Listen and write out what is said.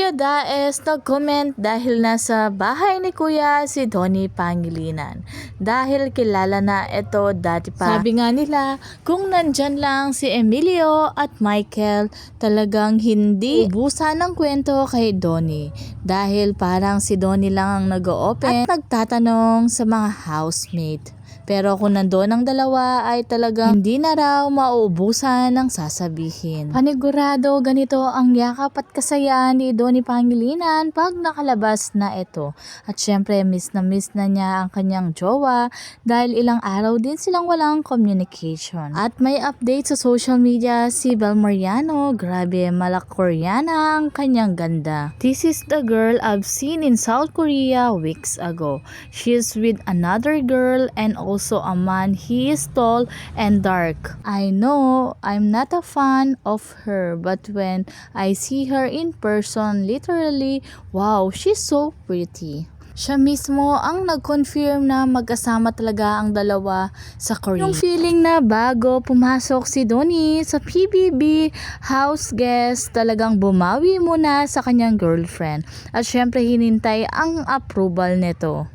Kuya Daes nag-comment dahil nasa bahay ni Kuya si Donnie Pangilinan. Dahil kilala na ito dati pa. Sabi nga nila, kung nandyan lang si Emilio at Michael, talagang hindi ubusan ng kwento kay Donnie. Dahil parang si Donnie lang ang nag-o-open at nagtatanong sa mga housemate. Pero kung nandoon ang dalawa ay talagang hindi na raw mauubusan ng sasabihin. Panigurado ganito ang yakap at kasaya ni Donnie Pangilinan pag nakalabas na ito. At syempre miss na niya ang kanyang jowa dahil ilang araw din silang walang communication. At may update sa social media si Bel Mariano. Grabe, Koreana ang kanyang ganda. This is the girl I've seen in South Korea weeks ago. She is with another girl and also a man. He is tall and dark. I know I'm not a fan of her, but when I see her in person, literally, wow, she's so pretty. Siya mismo ang nag-confirm na magkasama talaga ang dalawa sa Korea. Yung feeling na bago pumasok si Donnie sa PBB house guest, talagang bumawi muna sa kanyang girlfriend. At syempre hinintay ang approval nito.